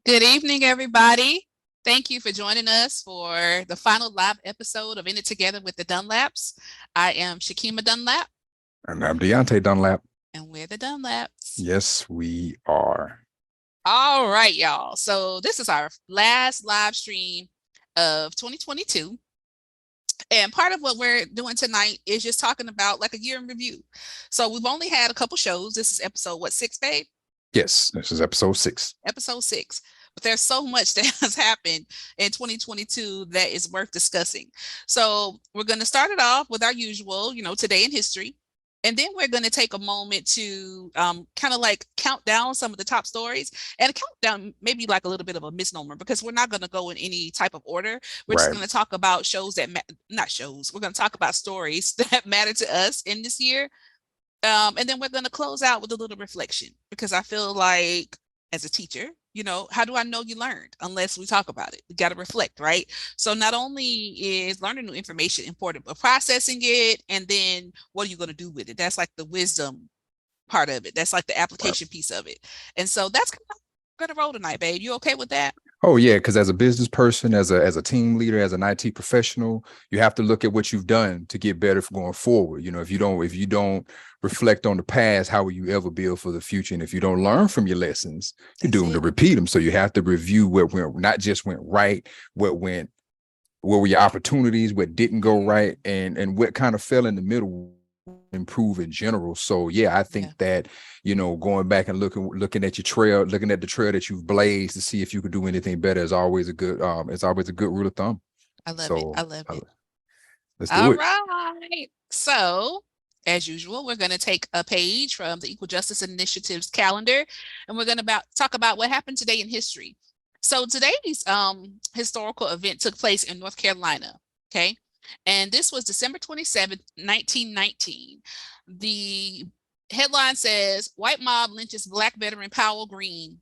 Good evening, everybody. Thank you for joining us for the final live episode of In It Together with the Dunlaps. I am Shekema Dunlap, And I'm Deante Dunlap. and we're the Dunlaps. Yes, we are. All right, y'all. So this is our last live stream of 2022. And part of what we're doing tonight is just talking about like a year in review. So we've only had a couple shows. This is episode, what, six, babe? Yes, this is episode 6. Episode six. But there's so much that has happened in 2022 that is worth discussing. So we're going to start it off with our usual, today in history. And then we're going to take a moment to kind of like count down some of the top stories, and count down maybe like a little bit of a misnomer because we're not going to go in any type of order. We're just Right. going to talk about shows that, not shows, we're going to talk about stories that matter to us in this year. And then we're going to close out with a little reflection because I feel like as a teacher, how do I know you learned unless we talk about it? We got to reflect, right? So not only is learning new information important, but processing it, and then what are you going to do with it? That's like the wisdom part of it. That's like the Right. application piece of it. And so that's kind of going to roll tonight, babe. You okay with that? Oh yeah, because as a business person, as a team leader, as an IT professional, you have to look at what you've done to get better for going forward. If you don't reflect on the past, how will you ever build for the future? And if you don't learn from your lessons, you're That's doomed to it. repeat them. So you have to review what went, not just went right, what were your opportunities, what didn't go right, and what kind of fell in the middle, improve in general. So yeah, I think Yeah, that going back and looking at your trail, looking at the trail that you've blazed to see if you could do anything better is always a good rule of thumb. I love it. I So love it. let's do All it. right. So, as usual, we're going to take a page from the Equal Justice Initiative's calendar, and we're going to talk about what happened today in history. So today's historical event took place in North Carolina. Okay. And this was December 27th, 1919. The headline says White Mob Lynches Black Veteran Powell Green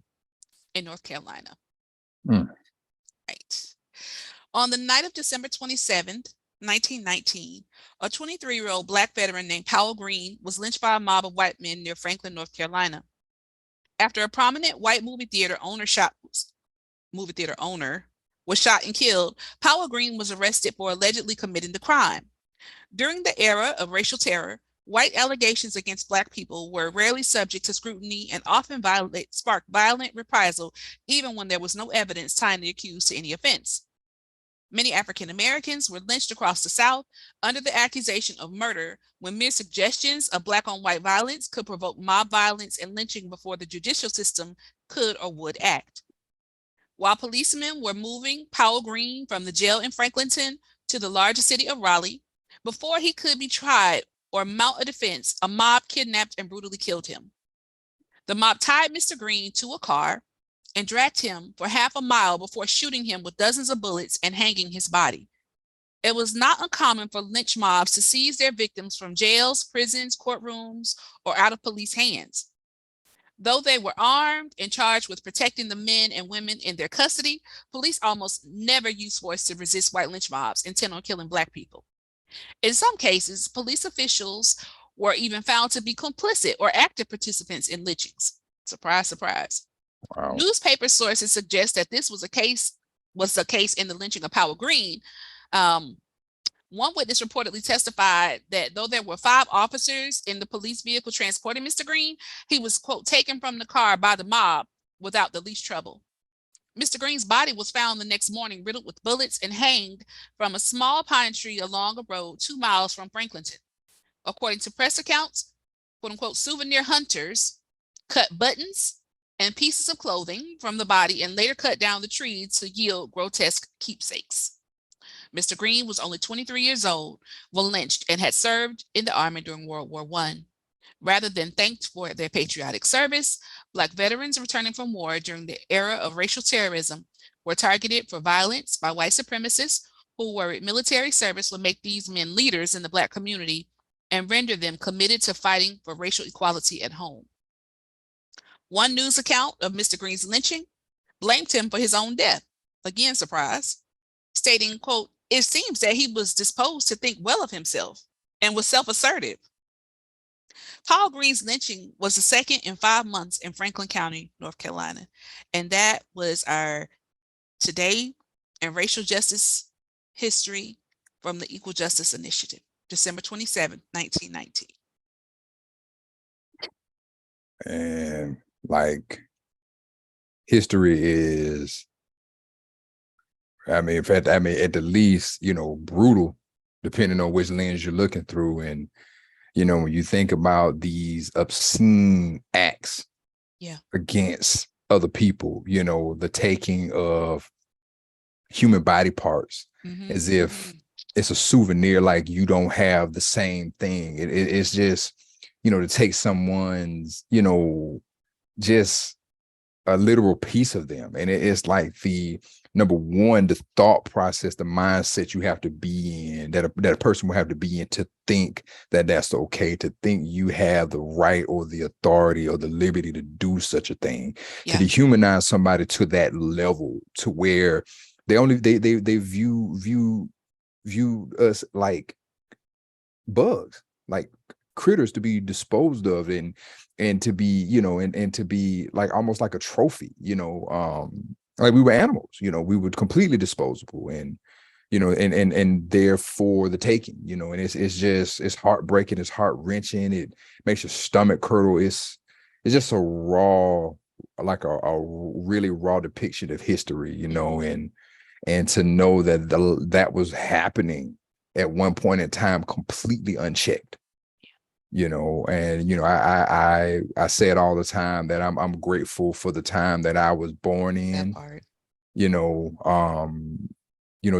in North Carolina. Mm. Right. On the night of December 27th, 1919, a 23-year-old Black veteran named Powell Green was lynched by a mob of white men near Franklin, North Carolina. After a prominent white movie theater owner was shot and killed, Powell Green was arrested for allegedly committing the crime. During the era of racial terror, white allegations against Black people were rarely subject to scrutiny and often sparked violent reprisal, even when there was no evidence tying the accused to any offense. Many African Americans were lynched across the South under the accusation of murder when mere suggestions of Black on white violence could provoke mob violence and lynching before the judicial system could or would act. While policemen were moving Powell Green from the jail in Franklinton to the larger city of Raleigh, before he could be tried or mount a defense, a mob kidnapped and brutally killed him. The mob tied Mr. Green to a car and dragged him for half a mile before shooting him with dozens of bullets and hanging his body. It was not uncommon for lynch mobs to seize their victims from jails, prisons, courtrooms, or out of police hands. Though they were armed and charged with protecting the men and women in their custody, police almost never used force to resist white lynch mobs intent on killing Black people. In some cases, police officials were even found to be complicit or active participants in lynchings. Surprise, surprise. Wow. Newspaper sources suggest that this was the case in the lynching of Powell Green. Um, One witness reportedly testified that though there were 5 officers in the police vehicle transporting Mr. Green, he was, quote, taken from the car by the mob without the least trouble. Mr. Green's body was found the next morning riddled with bullets and hanged from a small pine tree along a road 2 miles from Franklinton. According to press accounts, quote unquote, souvenir hunters cut buttons and pieces of clothing from the body and later cut down the tree to yield grotesque keepsakes. Mr. Green was only 23 years old when lynched and had served in the Army during World War I. Rather than thanked for their patriotic service, Black veterans returning from war during the era of racial terrorism were targeted for violence by white supremacists who worried military service would make these men leaders in the Black community and render them committed to fighting for racial equality at home. One news account of Mr. Green's lynching blamed him for his own death. Again, surprise, stating, quote, it seems that he was disposed to think well of himself and was self-assertive. Paul Green's lynching was the second in 5 months in Franklin County, North Carolina. And that was our Today in Racial Justice History from the Equal Justice Initiative, December 27, 1919. And like history is, I mean, in fact, I mean, at the least, brutal, depending on which lens you're looking through. And, when you think about these obscene acts Yeah. against other people, the taking of human body parts as if it's a souvenir, like you don't have the same thing. It's just, to take someone's, just a literal piece of them. And it's like the number one, the thought process, the mindset you have to be in, that a person will have to be in to think that that's okay, to think you have the right or the authority or the liberty to do such a thing, to dehumanize somebody to that level, to where they view us like bugs, like critters to be disposed of, and to be, and to be like almost like a trophy, like we were animals, we were completely disposable, and and therefore the taking, and it's heartbreaking, it's heart-wrenching, it makes your stomach curdle. It's just a raw, like a really raw depiction of history, and to know that that was happening at one point in time completely unchecked, and I say it all the time that I'm grateful for the time that I was born in,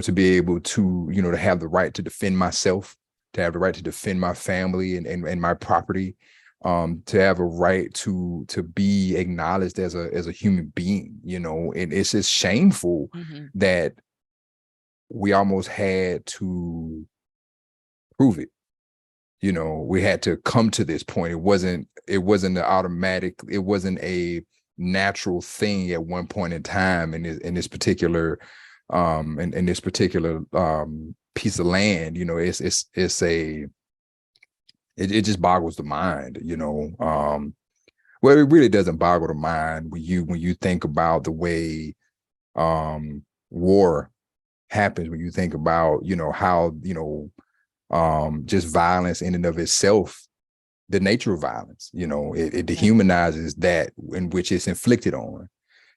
to be able to, to have the right to defend myself, to have the right to defend my family and my property, to have a right to be acknowledged as a human being, and it's just shameful that we almost had to prove it. We had to come to this point. It wasn't an automatic, it wasn't a natural thing at one point in time in this particular in this particular piece of land. It just boggles the mind, well, it really doesn't boggle the mind when you think about the way war happens, when you think about, how, just violence in and of itself, the nature of violence, it dehumanizes that in which it's inflicted on.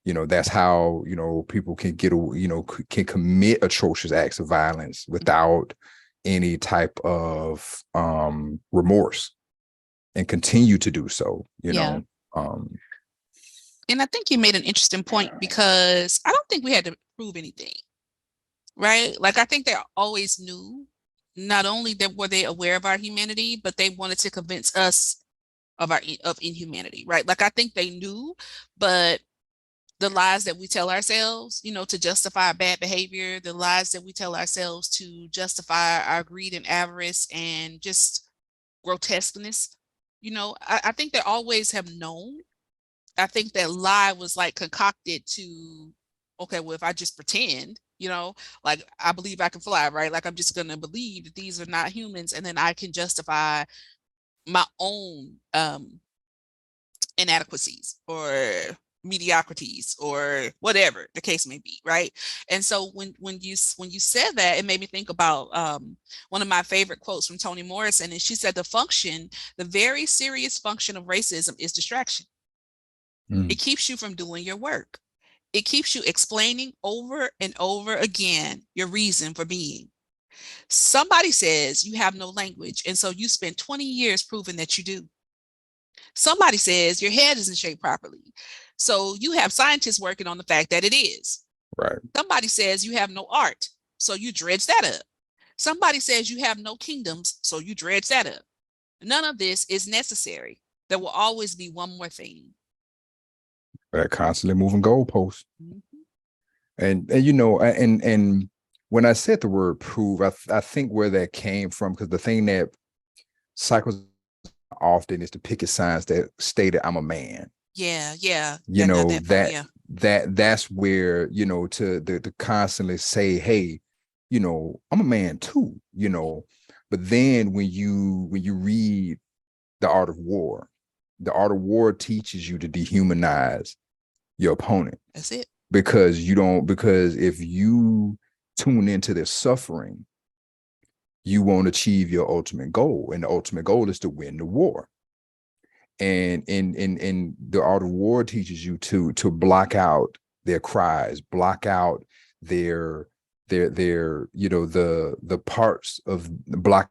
That's how, people can can commit atrocious acts of violence without any type of remorse, and continue to do so, And I think you made an interesting point, because I don't think we had to prove anything, right? Like, I think they always knew. Not only that were they aware of our humanity, but they wanted to convince us of inhumanity, right? Like, I think they knew, but the lies that we tell ourselves, to justify bad behavior, the lies that we tell ourselves to justify our greed and avarice and just grotesqueness, I think they always have known. I think that lie was like concocted to, okay, well, if I just pretend, like I believe I can fly, right? Like, I'm just going to believe that these are not humans, and then I can justify my own inadequacies or mediocrities or whatever the case may be, right? And so when you said that, it made me think about one of my favorite quotes from Toni Morrison, and she said, the very serious function of racism is distraction. It keeps you from doing your work. It keeps you explaining over and over again your reason for being. Somebody says you have no language, and so you spend 20 years proving that you do. Somebody says your head isn't shaped properly, so you have scientists working on the fact that it is. Right. Somebody says you have no art, so you dredge that up. Somebody says you have no kingdoms, so you dredge that up. None of this is necessary. There will always be one more thing. That constantly moving goalposts. And and when I said the word prove, I think where that came from, because the thing that cycles often is the picket signs that stated I'm a man. Yeah. That's where, to constantly say, hey, I'm a man too, but then when you read the art of war. The art of war teaches you to dehumanize your opponent. That's it. Because you don't, because if you tune into their suffering, you won't achieve your ultimate goal. And the ultimate goal is to win the war. And in the art of war teaches you to block out their cries, block out their the parts of block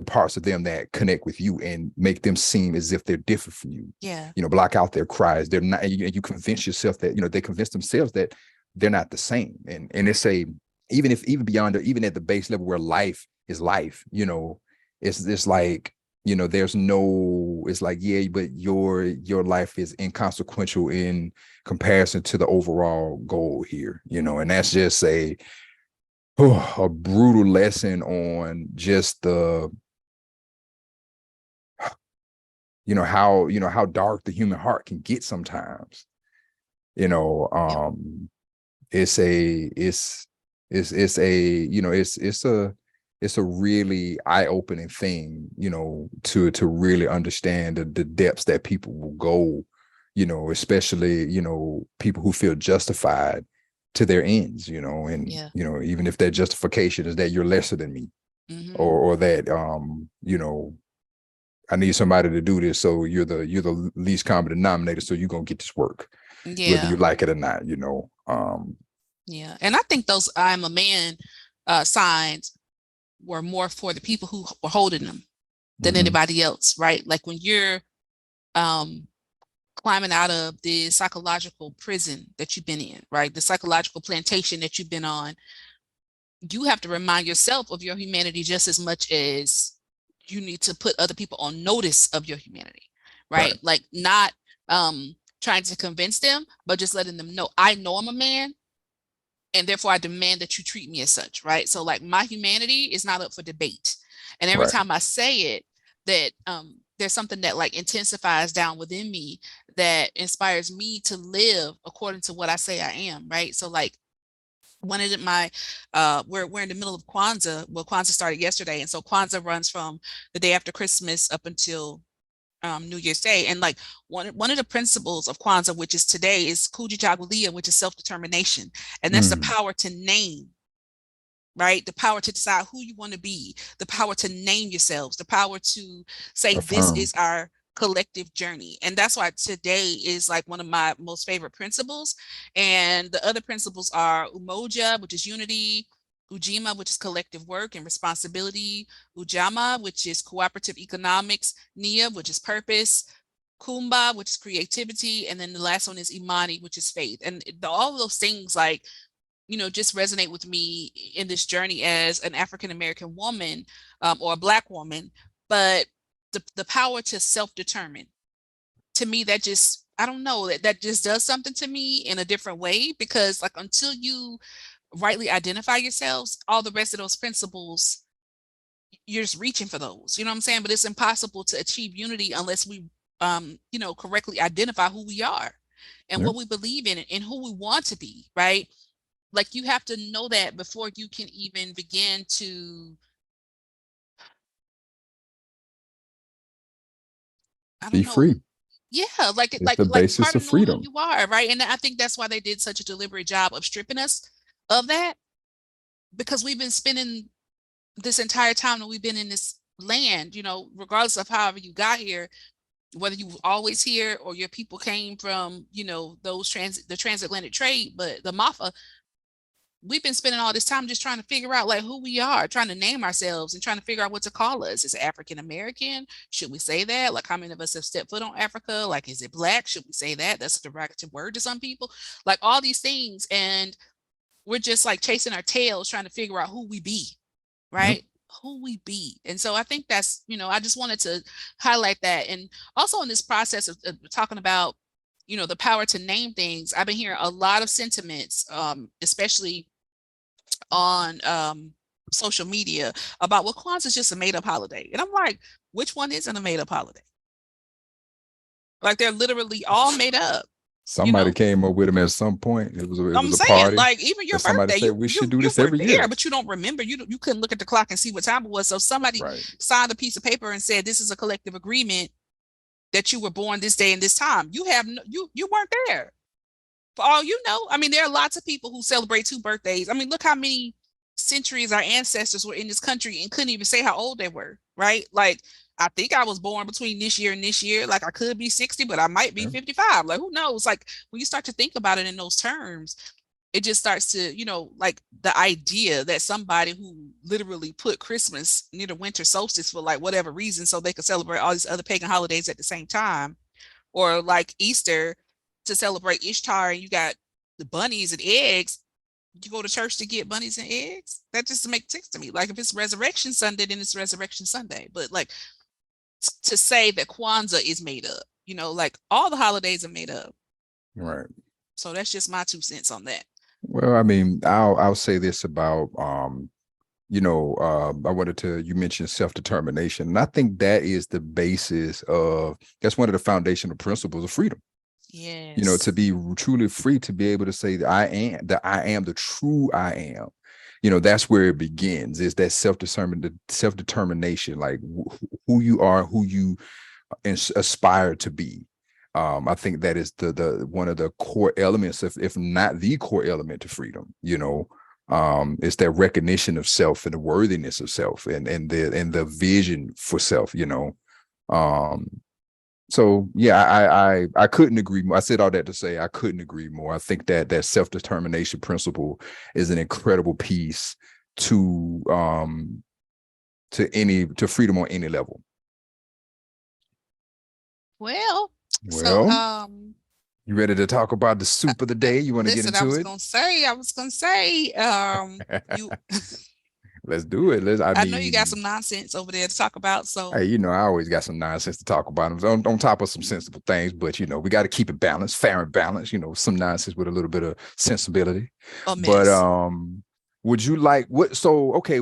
parts of them that connect with you and make them seem as if they're different from you. Yeah. Block out their cries. They're not, you convince yourself that, they convince themselves that they're not the same. And it's even beyond, even at the base level where life is life, it's like, there's no, it's like, yeah, but your life is inconsequential in comparison to the overall goal here, and that's just a brutal lesson on just the, how dark the human heart can get sometimes. It's a really eye-opening thing, to really understand the depths that people will go, especially, people who feel justified to their ends, and even if that justification is that you're lesser than me, or that I need somebody to do this, so you're the least common denominator, so you're gonna get this work, whether you like it or not, Yeah. And I think those I'm a man signs were more for the people who were holding them than anybody else, right? Like when you're climbing out of the psychological prison that you've been in, right? The psychological plantation that you've been on, you have to remind yourself of your humanity just as much as you need to put other people on notice of your humanity, right? Like not trying to convince them, but just letting them know, I know I'm a man, and therefore I demand that you treat me as such, right? So like my humanity is not up for debate. And every time I say it, that there's something that like intensifies down within me that inspires me to live according to what I say I am, right? So like one of my we're in the middle of Kwanzaa. Well, Kwanzaa started yesterday, and so Kwanzaa runs from the day after Christmas up until New Year's Day. And like one of the principles of Kwanzaa, which is today, is Kujichagulia, which is self-determination, and that's the power to name, right? The power to decide who you want to be, the power to name yourselves, the power to say this is our collective journey. And that's why today is like one of my most favorite principles. And the other principles are Umoja, which is unity, Ujima, which is collective work and responsibility, Ujama, which is cooperative economics, Nia, which is purpose, Kumba, which is creativity, and then the last one is Imani, which is faith. And all of those things like, just resonate with me in this journey as an African-American woman or a Black woman. But the power to self-determine, to me, that just, I don't know, that just does something to me in a different way, because like until you rightly identify yourselves, all the rest of those principles, you're just reaching for those, you know what I'm saying? But it's impossible to achieve unity unless we correctly identify who we are and what we believe in and who we want to be, right? Like you have to know that before you can even begin to, I be don't know. free. Yeah, like It's the basis part of of knowing who freedom. you are, right? And I think that's why they did such a deliberate job of stripping us of that, because we've been spending this entire time that we've been in this land, regardless of however you got here, whether you were always here or your people came from, the transatlantic trade, but the Mafa, we've been spending all this time just trying to figure out like who we are, trying to name ourselves and trying to figure out what to call us. Is it African American? Should we say that? Like how many of us have stepped foot on Africa? Like, is it Black? Should we say that? That's a derogative word to some people. Like all these things. And we're just like chasing our tails trying to figure out who we be, right? Who we be. And so I think that's, I just wanted to highlight that. And also in this process of talking about, the power to name things, I've been hearing a lot of sentiments, especially on social media, about, well, Kwanzaa is just a made up holiday. And I'm like, which one isn't a made up holiday? Like they're literally all made up. you Somebody know. came up with them at some point. It I'm was a saying, party like, even that your somebody birthday, said you we should you do you this were every there, year. but you don't remember. You couldn't look at the clock and see what time it was. So somebody Right. signed a piece of paper and said, "This is a collective agreement that you were born this day and this time." You have no, you weren't there. For all you know, I mean, there are lots of people who celebrate two birthdays. I mean, look how many centuries our ancestors were in this country and couldn't even say how old they were, right? Like, I think I was born between this year and this year. Like, I could be 60, but I might be Yeah. 55. Like, who knows? Like, when you start to think about it in those terms, it just starts to, like the idea that somebody who literally put Christmas near the winter solstice for like whatever reason so they could celebrate all these other pagan holidays at the same time, or like Easter to celebrate Ishtar, and you got the bunnies and eggs. You go to church to get bunnies and eggs. That just makes sense to me. Like, if it's Resurrection Sunday, then it's Resurrection Sunday. But like, to say that Kwanzaa is made up, like all the holidays are made up. Right. So that's just my 2 cents on that. Well, I mean, I'll say this about I wanted to you mentioned self-determination. And I think that is the basis of that's one of the foundational principles of freedom. To Yes. be truly free, to be able to say that I am the true I am. That's where it begins, is that self-determination, like who you are, who you aspire to be. I think that is the one of the core elements, if not the core element to freedom. It's that recognition of self and the worthiness of self, and the vision for self. Um, so yeah, I couldn't agree more. I said all that to say I couldn't agree more. I think that self-determination principle is an incredible piece to to freedom on any level. Well, so Well, you ready to talk about the soup of the day? You want to get listen, into it? I was gonna say, you Let's do it. I I know you got mean, some nonsense over there to talk about, hey, so I always got some nonsense to talk about them on top of some sensible things, but we got to keep it balanced, fair and balanced. Some nonsense with a little bit of sensibility. a But mess. would you like what? So okay,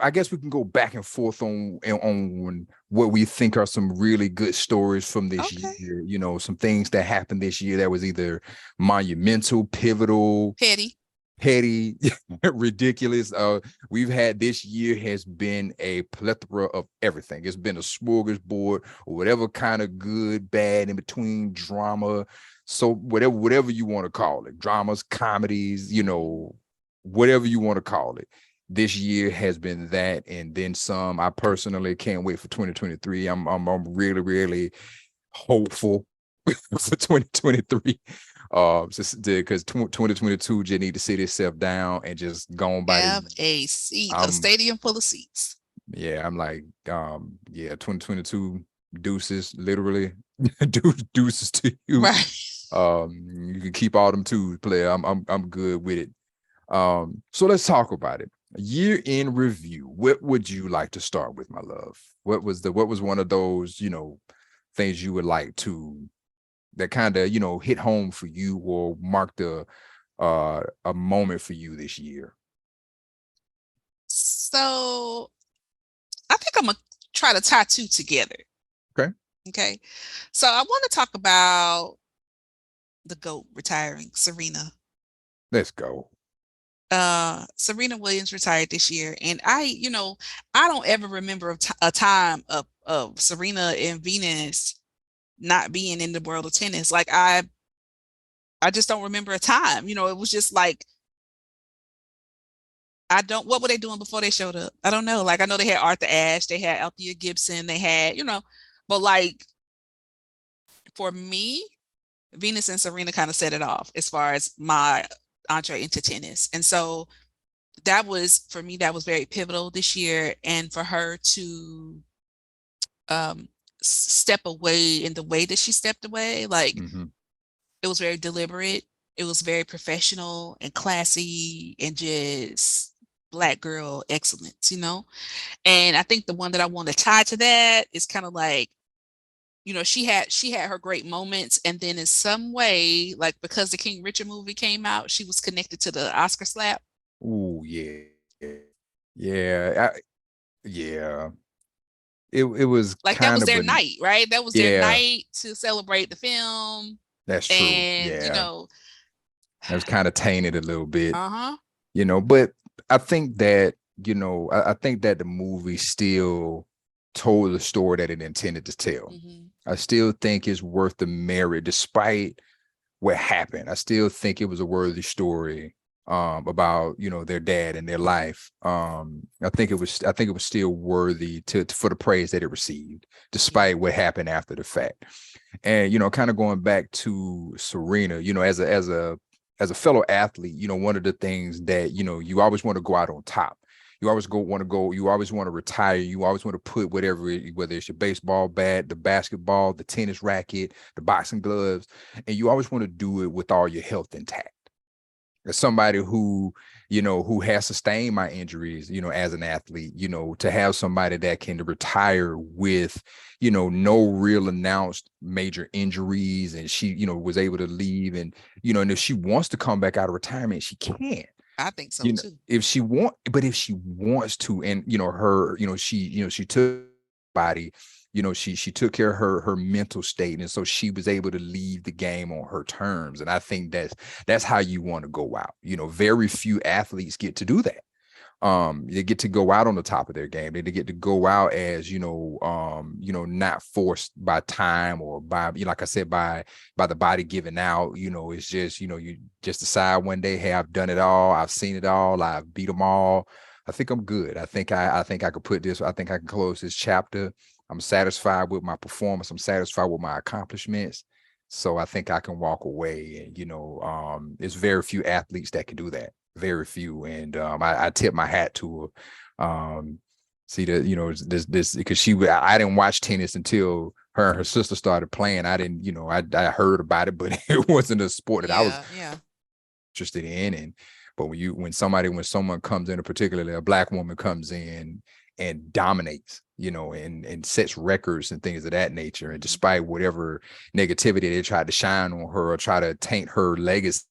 I guess we can go back and forth on what we think are some really good stories from this Okay. year. Some things that happened this year that was either monumental, pivotal, Petty. petty, ridiculous. We've had, this year has been a plethora of everything. It's been a smorgasbord, or whatever kind of good, bad, in between drama. So whatever you want to call it, dramas, comedies, whatever you want to call it. This year has been that, and then some. I personally can't wait for 2023. I'm really, really hopeful for 2023. Because 2022 just need to sit itself down and just go on by this. Have a seat. A Um, stadium full of seats. yeah, I'm like, yeah, 2022 deuces, literally, deuces to you. Right. You can keep all them twos, player. I'm good with it. So let's talk about it. Year in review. What would you like to start with, my love? What was one of those, things you would like to, that kind of, hit home for you, or marked a moment for you this year? So I think I'm gonna try to tie two together. Okay, Okay. So I want to talk about the GOAT retiring, Serena. let's go. Serena Williams retired this year, and I don't ever remember a time of Serena and Venus not being in the world of tennis. Like, I just don't remember a time. It was just like, I don't. What were they doing before they showed up? I don't know. Like, I know they had Arthur Ashe, they had Althea Gibson, they had, but like, for me, Venus and Serena kind of set it off as far as my entree into tennis. And so that was, for me, that was very pivotal this year. And for her to step away in the way that she stepped away, like, Mm-hmm. it was very deliberate. It was very professional and classy and just black girl excellence. And I think the one that I want to tie to that is kind of like, she had her great moments, and then in some way, like, because the King Richard movie came out, she was connected to the Oscar slap. Oh yeah, yeah, yeah. It was Like, that kind was of their an night, right? That was their yeah. night to celebrate the film. That's true. And, Yeah. That was kind of tainted a little bit, uh-huh. but I think that, I think that the movie still told the story that it intended to tell. Mm-hmm. I still think it's worth the merit despite what happened. I still think it was a worthy story about, their dad and their life. I think it was still worthy to for the praise that it received, Yeah. despite what happened after the fact. And kind of going back to Serena, as a fellow athlete, one of the things that you always want to go out on top. You always you always want to retire. You always want to put whether it's your baseball bat, the basketball, the tennis racket, the boxing gloves, and you always want to do it with all your health intact. As somebody who has sustained my injuries, as an athlete, to have somebody that can retire with, no real announced major injuries, and she, was able to leave, and if she wants to come back out of retirement, she can. I think so too. If she wants to, and her, she took body, she took care of her mental state, and so she was able to leave the game on her terms. And I think that's how you want to go out. Very few athletes get to do that. They get to go out on the top of their game. They get to go out as not forced by time or by, like I said, by the body giving out. It's just, you just decide one day, hey, I've done it all, I've seen it all, I've beat them all. I think I'm good. I think I could put this, I think I can close this chapter. I'm satisfied with my performance, I'm satisfied with my accomplishments. So I think I can walk away. And it's very few athletes that can do that, very few. And I tip my hat to her. See that, this because I didn't watch tennis until her and her sister started playing. I didn't, I heard about it, but it wasn't a sport that I was Yeah. interested in. And but when someone comes in, particularly a black woman comes in and dominates, and sets records and things of that nature, and despite whatever negativity they tried to shine on her or try to taint her legacy,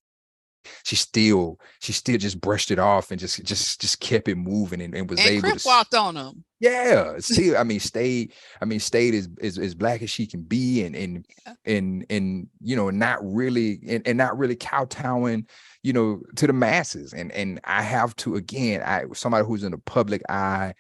she still just brushed it off and just kept it moving, and was And able Crip to, walked on him. yeah, still, stayed as black as she can be, and not really, and not really kowtowing, to the masses. And I have to, again, somebody who's in the public eye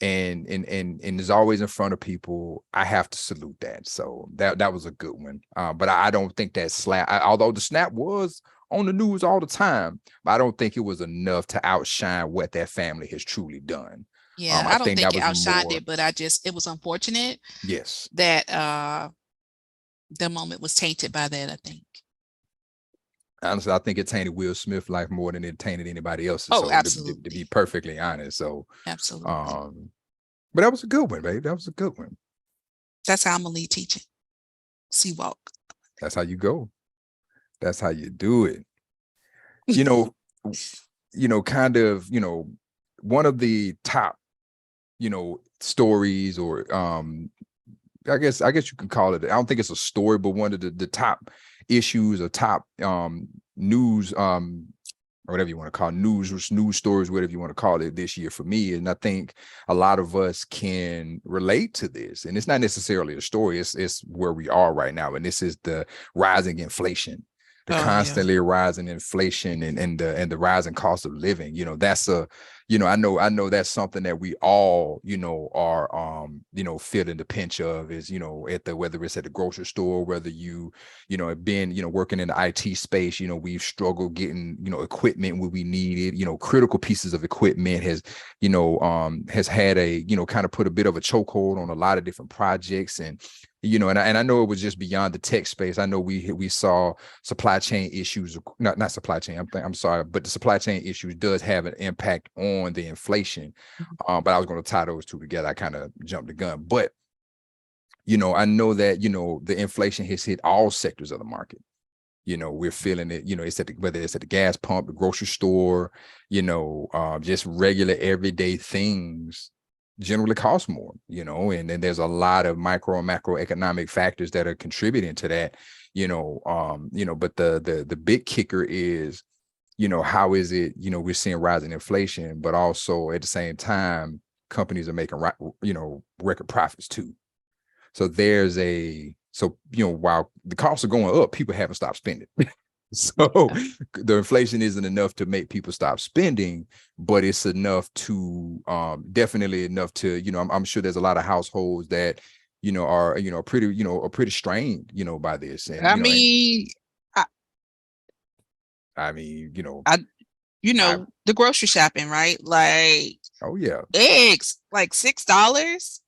and is always in front of people, I have to salute that. So that was a good one. But I don't think that although the snap was on the news all the time, but I don't think it was enough to outshine what that family has truly done. Yeah, I I don't think think that it was outshined more, it, but it was unfortunate yes. that the moment was tainted by that, I think. Honestly, I think it tainted Will Smith's life more than it tainted anybody else's. Oh, So to be absolutely. perfectly honest, so Absolutely. um, but that was a good one, babe. That was a good one. That's how I'm gonna lead teaching. See walk. That's how you go. That's how you do it. You know, kind of, one of the top, stories, or I guess you can call it. I don't think it's a story, but one of the top issues or top news, or whatever you want to call it, news stories, whatever you want to call it, this year for me. And I think a lot of us can relate to this. And it's not necessarily a story, it's where we are right now. And this is the rising inflation, the Oh yeah. constantly rising inflation, and the rising cost of living. That's I know that's something that we all, are feeling the pinch of, is, whether it's at the grocery store, whether have been, working in the IT space, we've struggled getting, equipment where we need it. Critical pieces of equipment has had a, kind of put a bit of a chokehold on a lot of different projects. And and I know it was just beyond the tech space. I know we saw supply chain issues, not supply chain. I'm sorry, but the supply chain issues does have an impact on the inflation. But I was going to tie those two together. I kind of jumped the gun, but I know that the inflation has hit all sectors of the market. We're feeling it. It's whether it's at the gas pump, the grocery store, just regular everyday things generally cost more, and then there's a lot of micro and macroeconomic factors that are contributing to that, but the big kicker is, how is it, we're seeing rising inflation, but also at the same time, companies are making, record profits too. So there's a So, while the costs are going up, people haven't stopped spending. So the inflation isn't enough to make people stop spending, but it's enough to definitely enough to, I'm sure there's a lot of households that, are, pretty strained, by this. And, I mean, I, I mean, I I, the grocery shopping, right? Like oh yeah, eggs, like $6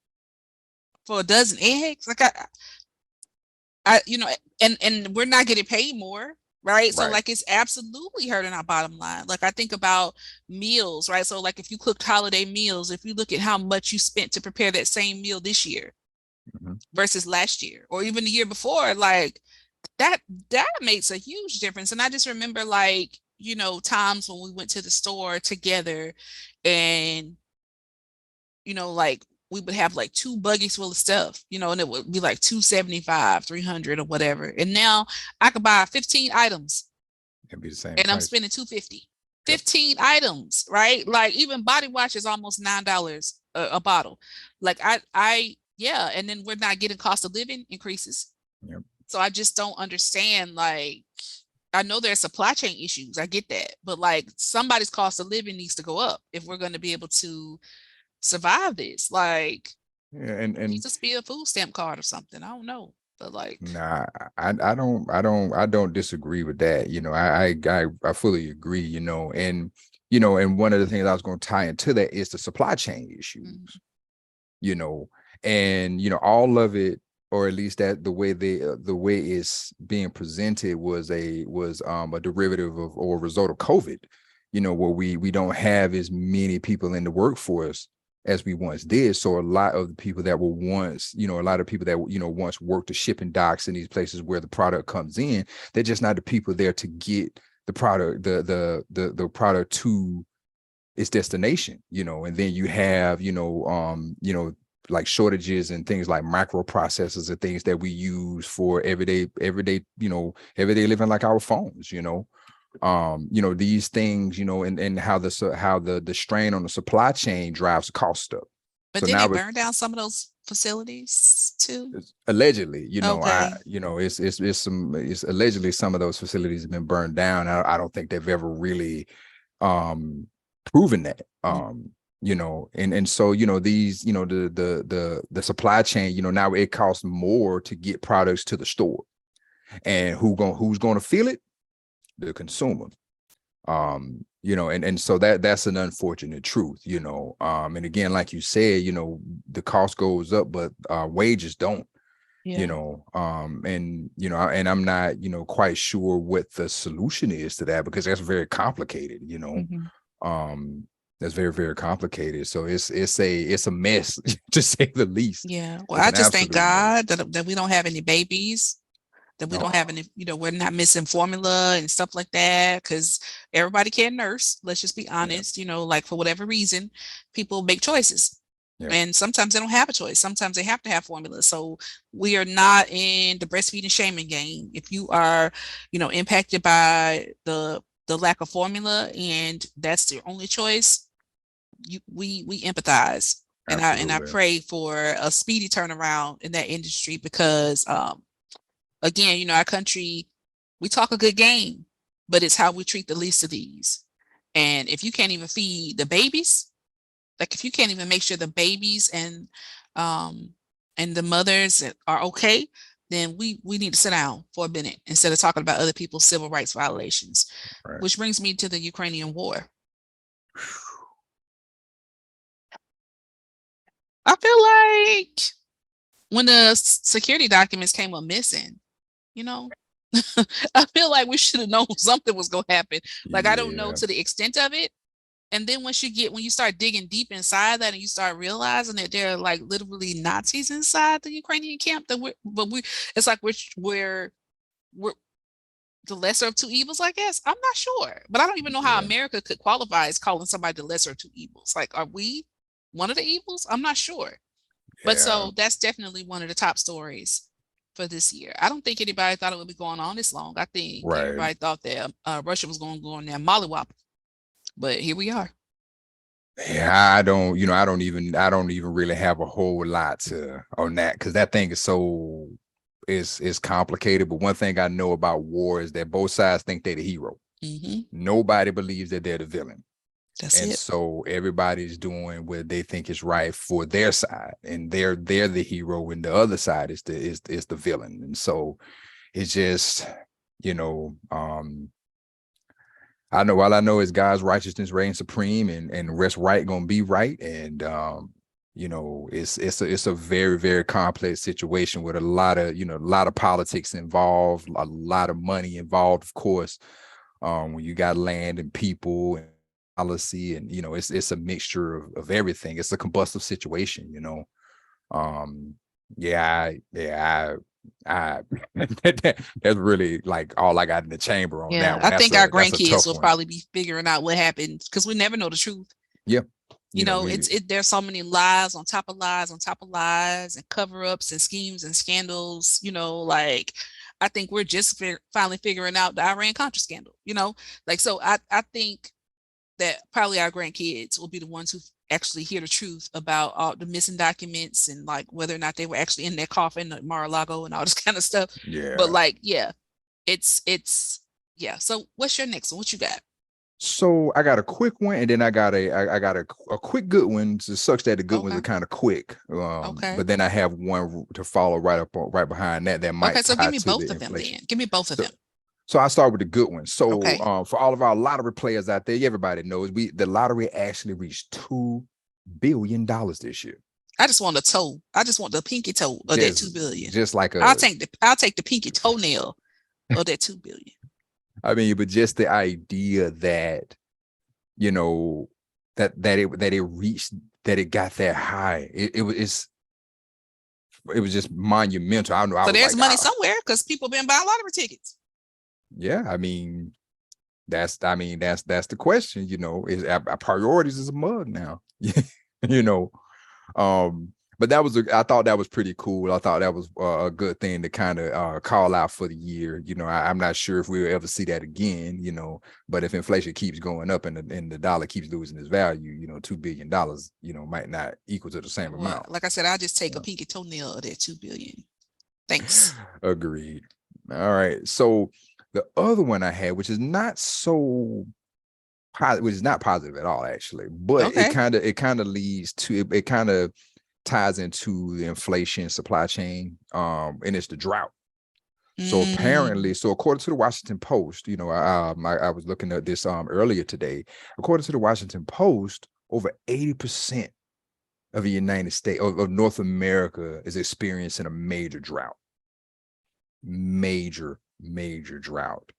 for a dozen eggs. Like and we're not getting paid more, right? So right. like it's absolutely hurting our bottom line. Like I think about meals, right? So like if you cooked holiday meals, if you look at how much you spent to prepare that same meal this year Mhm. versus last year or even the year before, like that that makes a huge difference. And I just remember like, times when we went to the store together and like we would have like two buggies full of stuff, and it would be like 275, 300 or whatever. And now I could buy 15 items It'd be the same and I'm price. spending 250. Yep. 15 items, right? Like even body wash is almost $9 a bottle. Like yeah, and then we're not getting cost of living increases. Yep. So I just don't understand. Like I know there's supply chain issues. I get that. But like somebody's cost of living needs to go up if we're going to be able to survive this. Like Yeah, it needs and to be a food stamp card or something. I don't know. But like, nah, I don't disagree with that. I fully agree, and one of the things I was going to tie into that is the supply chain issues, mm, you know, and all of it, or at least that the way it's being presented was a derivative of or a result of COVID, where we don't have as many people in the workforce as we once did. So a lot of the people that were once, a lot of people that once worked the shipping docks in these places where the product comes in, they're just not the people there to get the product, the product to its destination, and then you have, like shortages and things like microprocessors and things that we use for everyday living, like our phones, these things, and how the strain on the supply chain drives the cost up. but So didn't now it burn down some of those facilities too? it's allegedly, Okay. it's allegedly some of those facilities have been burned down. I don't think they've ever really um proven that. Mm. And so, these, the supply chain, now it costs more to get products to the store. And who's going to feel it? The consumer. And so that's an unfortunate truth, and again, like you said, the cost goes up, but wages don't, Yeah. and I'm not, quite sure what the solution is to that, because that's very complicated, Hmm. um that's very, very complicated. So it's a mess to say the least. Yeah. Well, It's I an just thank absolute mess. God that we don't have any babies, that we No. don't have any, we're not missing formula and stuff like that, because everybody can't nurse. Let's just be Yeah. honest, like for whatever reason, people make choices. Yeah. And sometimes they don't have a choice. Sometimes they have to have formula. So we are not in the breastfeeding shaming game. If you are, impacted by the lack of formula and that's your only choice, we empathize. And I Absolutely. pray for a speedy turnaround in that industry because again, our country, we talk a good game, but it's how we treat the least of these. And if you can't even feed the babies, like if you can't even make sure the babies um and the mothers are okay, then we need to sit down for a minute instead of talking about other people's civil rights violations. Right. Which brings me to the Ukrainian war. I feel like when the security documents came up missing, you know, I feel like we should have known something was gonna happen. Like I don't know Yeah. to the extent of it. And then when you start digging deep inside that and you start realizing that there are like literally Nazis inside the Ukrainian camp, it's like we're the lesser of two evils, I guess. I'm not sure, but I don't even know how Yeah. America could qualify as calling somebody the lesser of two evils. Like, are we one of the evils? I'm not sure. But Yeah. so that's definitely one of the top stories for this year. I don't think anybody thought it would be going on this long. I think Right. everybody thought that Russia was going to go on there mollywop, but here we are. Yeah, I don't even really have a whole lot to on that, because that thing is so it's complicated. But one thing I know about war is that both sides think they're the hero. Nobody believes that they're the villain. That's And it. so everybody's doing what they think is right for their side, and they're the hero, and the other side is the villain. And so it's just, you know, I know all I know is God's righteousness reigns supreme, and rest right gonna be right. And you know, it's a very, very complex situation with a lot of, you know, a lot of politics involved, a lot of money involved, of course. When you got land and people and policy, and you know, it's a mixture of everything. It's a combustive situation, you know. Um, I that's really like all I got in the chamber on Yeah, that one. I think our That's a grandkids tough will one. probably be figuring out what happened because we never know the truth. Yeah, You you know, know, maybe. there's so many lies on top of lies on top of lies and cover-ups and schemes and scandals, you know, like I think we're just finally figuring out the Iran Contra scandal, you know? Like so I think that probably our grandkids will be the ones who actually hear the truth about all the missing documents and like whether or not they were actually in their coffin at Mar-a-Lago and all this kind of stuff. But Yeah. like, yeah, it's yeah. So what's your next one? What you got? So I got a quick one, and then I got a quick good one. It sucks that the good ones Okay. are kind of quick. Okay. But then I have one to follow right behind that Okay. might So give tie me to both the of them inflation. then. Give me both of So them. so I start with the good one. So Okay. for all of our lottery players out there, everybody knows the lottery actually reached $2 billion this year. I just want a toe. I just want the pinky toe of that Just 2 billion. just like I'll take the pinky toenail of that 2 billion. I mean, but just the idea that, you know, that it reached, that it got that high. It was just monumental. I don't know. I So was there's like, money somewhere because people been buying lottery tickets. yeah, that's the question, you know, is our priorities is a mud now. You know, but I thought that was pretty cool. I thought that was a good thing to kind of call out for the year. You know, I'm not sure if we'll ever see that again, you know, but if inflation keeps going up and the dollar keeps losing its value, you know, $2 billion, you know, might not equal to the same Well, amount. like I said, I'll just take a Yeah. pinky toenail of that 2 billion. Thanks. Agreed. All right. So the other one I had, which is not so positive, which is not positive at all, actually, but Okay. it kind of leads to it kind of ties into the inflation supply chain, and it's the drought. So Mm, apparently, so according to the Washington Post, you know, I was looking at this earlier today. According to the Washington Post, over 80% of the United States of North America is experiencing a major drought. Major drought.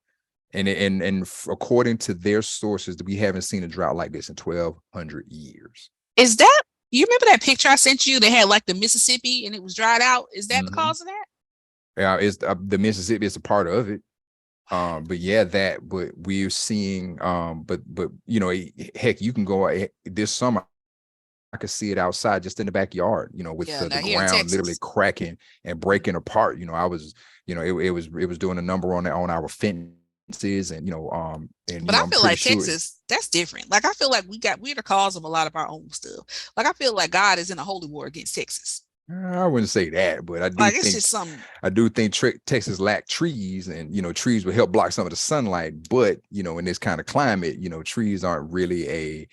And according to their sources, we haven't seen a drought like this in 1,200 years. is that you remember that picture I sent you? They had like the Mississippi and it was dried out. Is that the Mhm. cause of that? Yeah, it's the Mississippi is a part of it. But yeah, but we're seeing, but you know, heck, you can go this summer. I could see it outside, just in the backyard, you know, with Yeah, the now here in ground literally Texas. cracking and breaking apart. You know, I was, you know, it was doing a number on our fences, and But I I'm feel pretty like sure. Texas, that's different. Like I feel like we're the cause of a lot of our own stuff. Like I feel like God is in a holy war against Texas. I wouldn't say that, but Like it's just some. I do think Texas lack trees, and you know, trees will help block some of the sunlight. But you know, in this kind of climate, you know, trees aren't really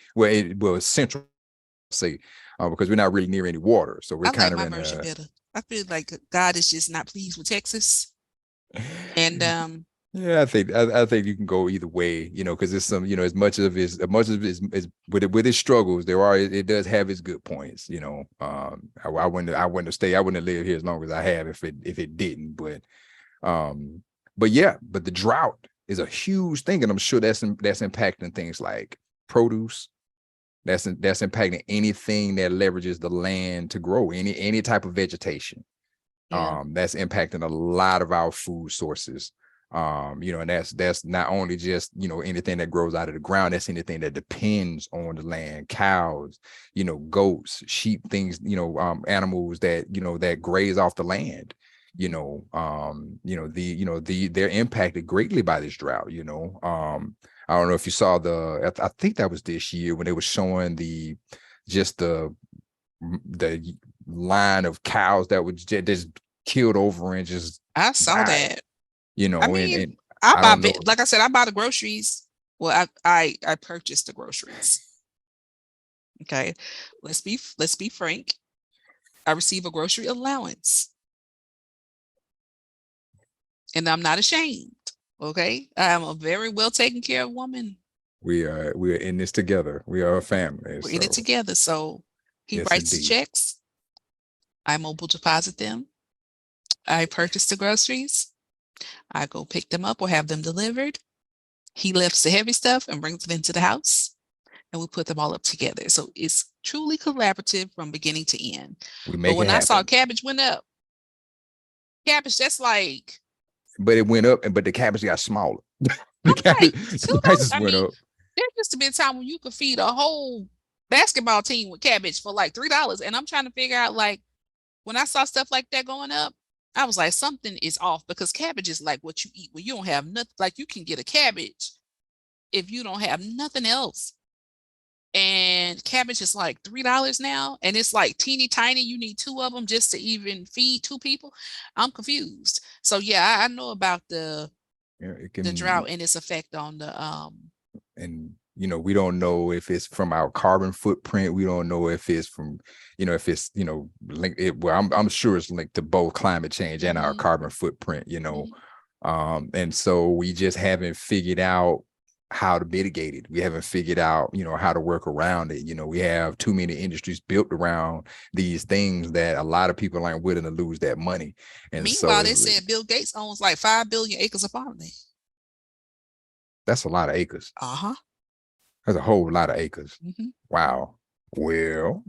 central, say, because we're not really near any water, so we're I like kind of my in version a. better. I feel like God is just not pleased with Texas, and Yeah, I think you can go either way, you know, because it's some, you know, as much as with its struggles, it does have its good points, you know. I wouldn't have lived here as long as I have if it didn't, um, but yeah, but the drought is a huge thing, and I'm sure that's impacting things like produce. That's impacting anything that leverages the land to grow any type of vegetation. yeah, That's impacting a lot of our food sources. You know, and that's not only just, you know, anything that grows out of the ground, that's anything that depends on the land, cows, you know, goats, sheep, things, you know, animals that, you know, that graze off the land. They're impacted greatly by this drought, you know. I don't know if you saw I think that was this year when they were showing just the line of cows that would just killed over and just I saw died, that. you I know, mean, and I I buy, don't know. like I said, I buy the groceries. Well, I purchased the groceries. Okay, let's be frank. I receive a grocery allowance, and I'm not ashamed. Okay, I'm a very well taken care of woman. We are in this together. We are a family. We're in it So together. So he yes, writes the indeed. checks. I mobile deposit them. I purchase the groceries. I go pick them up or have them delivered. He lifts the heavy stuff and brings it into the house, and we put them all up together. So it's truly collaborative from beginning to end. We But make it when I saw happen. cabbage went up, cabbage, that's like, But it went up, and but the cabbage got smaller. The I'm like, cabbage, the $2. prices I went mean, up. there used to be a time when you could feed a whole basketball team with cabbage for like $3. And I'm trying to figure out, like, when I saw stuff like that going up, I was like, something is off, because cabbage is like what you eat when you don't have nothing. Like, you can get a cabbage if you don't have nothing else. And cabbage is like $3 now, and it's like teeny tiny. You need two of them just to even feed two people. I'm confused. So yeah, I know about Yeah, it the can, drought and its effect on the and we don't know if it's from our carbon footprint. We don't know if it's from, if it's, linked it. Well, I'm sure it's linked to both climate change and our mhm, carbon footprint. mhm. And so we just haven't figured out how to mitigate it. We haven't figured out, how to work around it. We have too many industries built around these things that a lot of people aren't willing to lose that money. And so Meanwhile, they said Bill Gates owns like 5 billion acres of farmland. that's a lot of acres. Uh-huh. That's a whole lot of acres. Hmm. Wow. Well,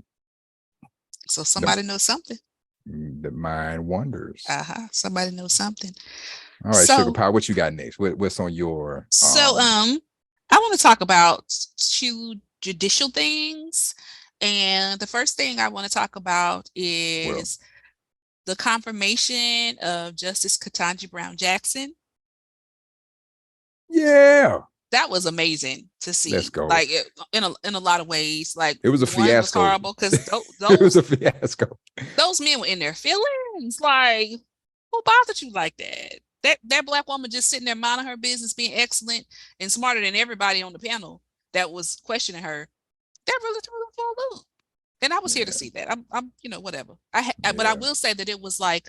So the somebody knows something. the mind wanders. Uh-huh. Somebody knows something. All right, Sugar So Pie, what you got next? What's on your so I want to talk about two judicial things. And the first thing I want to talk about well, is the confirmation of Justice Ketanji Brown Jackson. yeah, That was amazing to let's see. go. Like, in a lot of ways. Like, It was a one was fiasco. horrible because It was a fiasco. those men were in their feelings. Like, who bothered you like that? That black woman just sitting there minding her business, being excellent and smarter than everybody on the panel that was questioning her. That really threw them for a loop. And I was here to Yeah, see that. I'm whatever. But I yeah, will say that it was like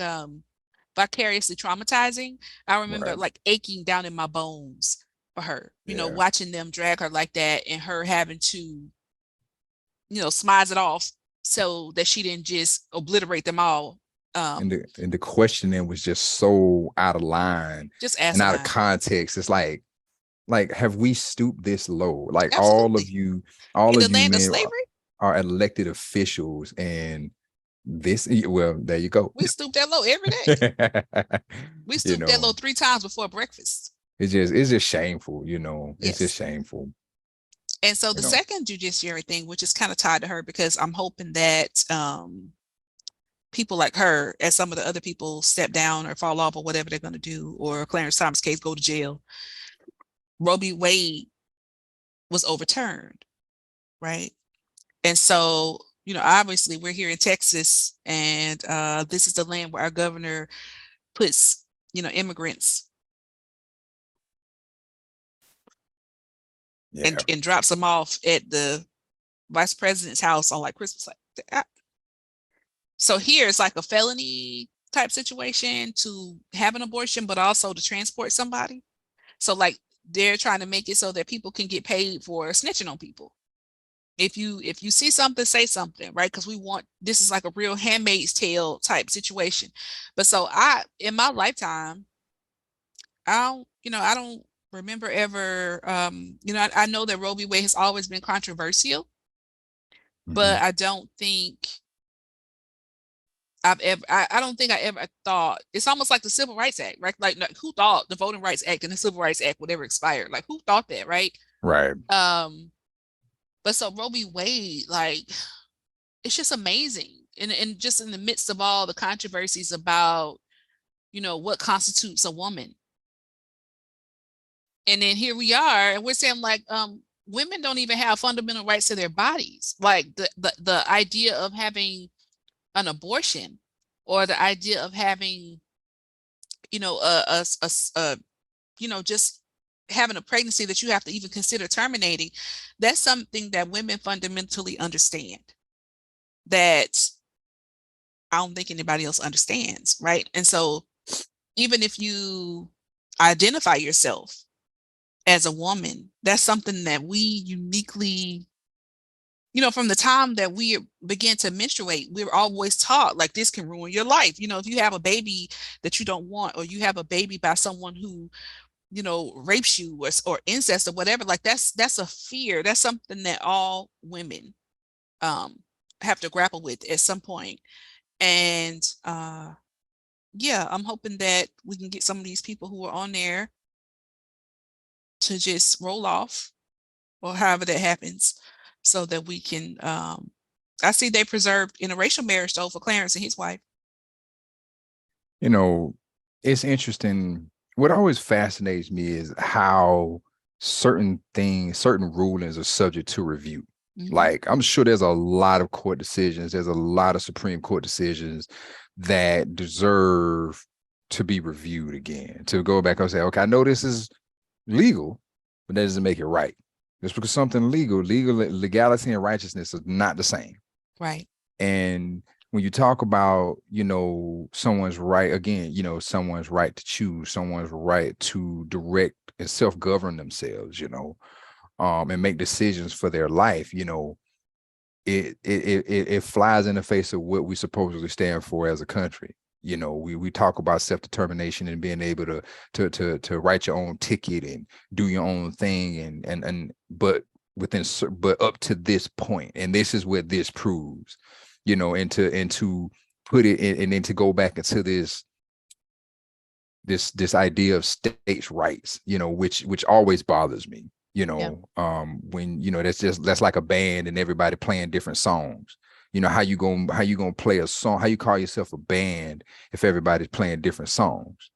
vicariously traumatizing. I remember right. like aching down in my bones for her. Yeah. Watching them drag her like that and her having to, smize it off so that she didn't just obliterate them all. And Um, the questioning was just so out of line just and out of asinine. context. It's like have we stooped this low? Like Absolutely. all In of the you land of men slavery, are elected officials, and this, well, there you go. we stoop that low every day. We you stoop that low know, 3 times before breakfast. it's just shameful, it's just Yes. shameful, And so you the know. second judiciary thing, which is kind of tied to her, because I'm hoping that people like her, as some of the other people step down or fall off or whatever they're going to do, or Clarence Thomas case go to jail, Roe v. Wade was overturned, right? And so, obviously we're here in Texas, and this is the land where our governor puts, immigrants, and Yeah. drops them off at the vice president's house on like Christmas. So here it's like a felony type situation to have an abortion, but also to transport somebody. So like they're trying to make it so that people can get paid for snitching on people. If you see something, say something, right? Because we want, this is like a real Handmaid's Tale type situation. But so I, in my lifetime, I don't remember ever, I know that Roe v. Wade has always been controversial, Hmm. but I don't think I don't think I ever thought, it's almost like the Civil Rights Act, right? Like, who thought the Voting Rights Act and the Civil Rights Act would ever expire? Like, who thought that, right? Right. Um, but so Roe v. Wade, like, it's just amazing. And just in the midst of all the controversies about, what constitutes a woman. And then here we are, and we're saying like, women don't even have fundamental rights to their bodies. Like the idea of having an abortion or the idea of having, just having a pregnancy that you have to even consider terminating, that's something that women fundamentally understand that I don't think anybody else understands, right? And so even if you identify yourself as a woman, that's something that we uniquely, from the time that we begin to menstruate, we're always taught like this can ruin your life. If you have a baby that you don't want, or you have a baby by someone who, rapes you, or incest or whatever, like that's a fear. That's something that all women um have to grapple with at some point. And yeah, I'm hoping that we can get some of these people who are on there to just roll off, or however that happens, so that we can I see they preserved interracial marriage though for Clarence and his wife. You know, it's interesting. What always fascinates me is how certain things, certain rulings are subject to review. Mm-hmm. Like, I'm sure there's a lot of court decisions, there's a lot of Supreme Court decisions that deserve to be reviewed again, to go back and say, okay, I know this is legal, but that doesn't make it right. Just because something legality and righteousness are not the same. Right. And when you talk about, someone's right, again, someone's right to choose, someone's right to direct and self-govern themselves, and make decisions for their life, it flies in the face of what we supposedly stand for as a country. We talk about self-determination and being able to write your own ticket and do your own thing, but but up to this point, and this is what this proves, and to put it in, and then to go back into this idea of states' rights, which always bothers me. Yeah. When that's like a band and everybody playing different songs. How you gonna play a song? How you call yourself a band if everybody's playing different songs?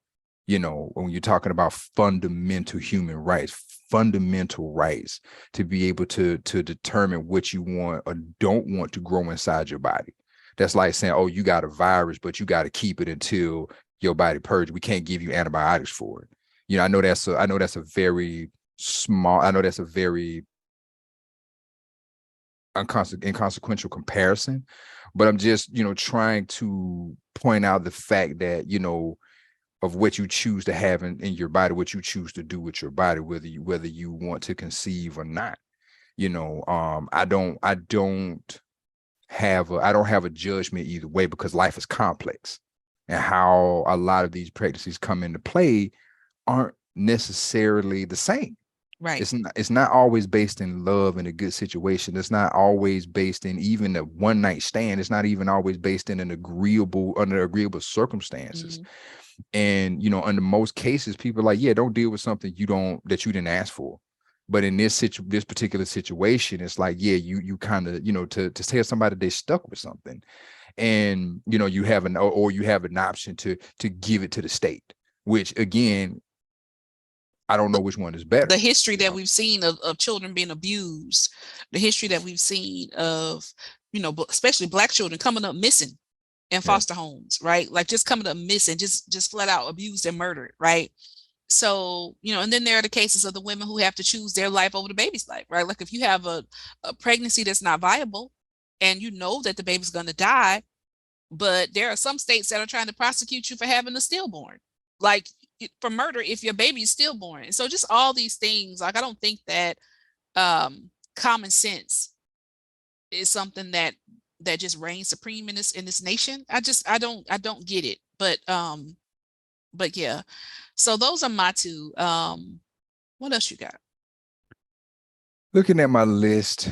When you're talking about fundamental human rights, fundamental rights to be able to determine what you want or don't want to grow inside your body. That's like saying, oh, you got a virus, but you got to keep it until your body purges. We can't give you antibiotics for it. I know that's a very small, I know that's a very inconsequential comparison, but I'm just, trying to point out the fact that, of what you choose to have in your body, what you choose to do with your body, whether you want to conceive or not. I don't have a judgment either way, because life is complex, and how a lot of these practices come into play aren't necessarily the same. Right. It's not always based in love and a good situation. It's not always based in even a one night stand. It's not even always based in under agreeable circumstances. Mm-hmm. And under most cases, people are like, yeah, don't deal with something that you didn't ask for. But in this particular situation, it's like, yeah, you kind of, to tell somebody they're stuck with something, and you have an option to give it to the state, which again, I don't know which one is The better. history You that know, we've seen of children being abused, the history that we've seen of, especially Black children coming up missing in yeah. foster homes, right? Like just coming up missing, just flat out abused and murdered, right? So, and then there are the cases of the women who have to choose their life over the baby's life, right? Like if you have a pregnancy that's not viable, and you know that the baby's going to die, but there are some states that are trying to prosecute you for having a stillborn, like for murder if your baby is stillborn. And so just all these things, like I don't think that common sense is something that just reigns supreme in this nation. I don't get it. But yeah. So those are my two. What else you got? Looking at my list,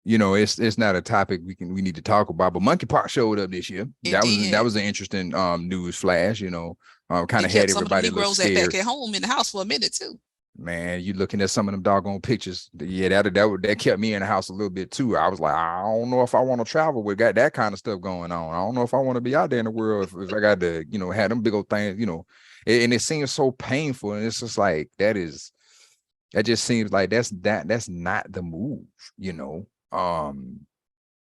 it's not a topic we need to talk about, but monkeypox showed up this year. It That was did. an interesting news flash. Kind It of had kept some of the everybody a little Negroes back scared. at home in the house for a minute too. Man, you looking at some of them doggone pictures. Yeah, that kept me in the house a little bit too. I was like, I don't know if I want to travel with got that kind of stuff going on. I don't know if I want to be out there in the world if I got to, have them big old things, and it seems so painful. And it's just like that just seems like that's not the move.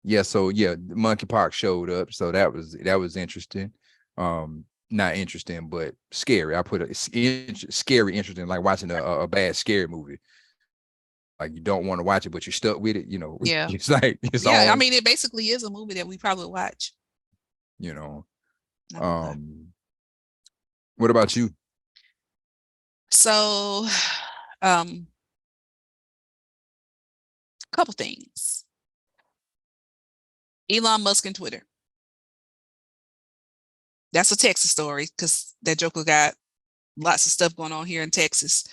Yeah, so yeah, monkeypox showed up, so that was interesting. Not interesting, but scary. I put scary, interesting, like watching a bad scary movie. Like you don't want to watch it, but you're stuck with it. Yeah. It's like it's Yeah, I on. mean, it basically is a movie that we probably watch. You know. I won't lie. Um, what about you? So, um, a couple things. Elon Musk and Twitter. That's a Texas story because that Joker got lots of stuff going on here in Texas.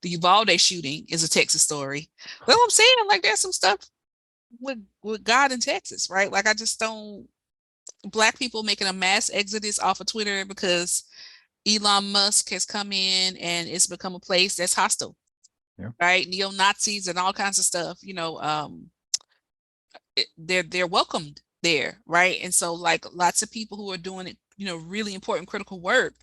The Uvalde shooting is a Texas story. But I'm saying, like, there's some stuff with God in Texas, right? Like, I just don't. Black people making a mass exodus off of Twitter because Elon Musk has come in and it's become a place that's hostile, Yeah. right? Neo Nazis and all kinds of stuff. They're welcomed there, right? And so, like, lots of people who are doing it, really important critical work,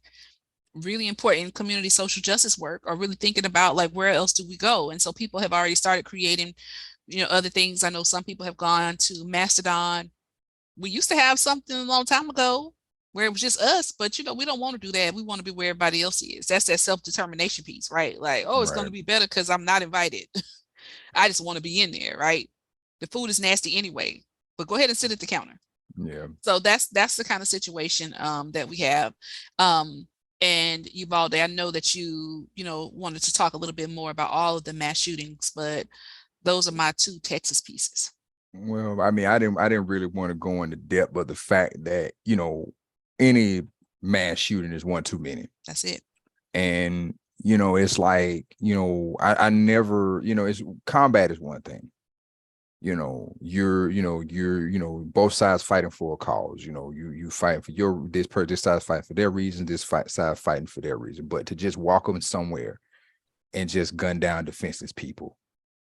really important community social justice work, are really thinking about, like, where else do we go? And so people have already started creating, other things. I know some people have gone to Mastodon. We used to have something a long time ago where it was just us, but we don't want to do that. We want to be where everybody else is. That's that self-determination piece, right? Like, oh, it's going Right. to be better because I'm not invited. I just want to be in there, right? The food is nasty anyway, but go ahead and sit at the counter. Yeah. So that's the kind of situation that we have. Um, and Uvalde, I know that you wanted to talk a little bit more about all of the mass shootings, but those are my two Texas pieces. Well, I mean, I didn't really want to go into depth, but the fact that any mass shooting is one too many, That's it. and it's like I never it's combat is one thing. You're both sides fighting for a cause. You fighting for this side fighting for their reason, side fighting for their reason. But to just walk them somewhere and just gun down defenseless people,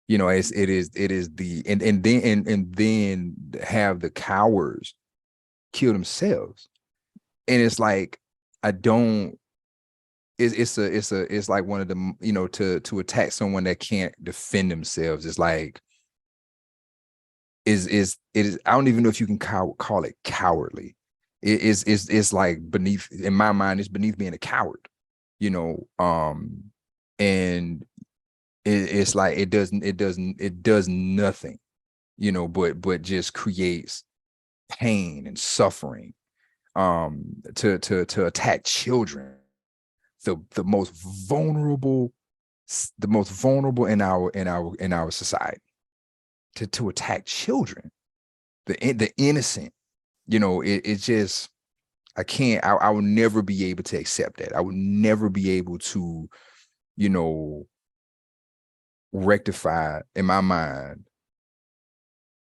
it is the and then have the cowards kill themselves. And it's like, I don't it's like one of the to attack someone that can't defend themselves. It's like, it is I don't even know if you can call it cowardly. It's like, beneath, in my mind, it's beneath being a coward, you know and it's like, it does nothing, but just creates pain and suffering, to attack children, the most vulnerable, in our society, to attack children, the innocent. It's just, I will never be able to accept that. I would never be able to, you know rectify in my mind,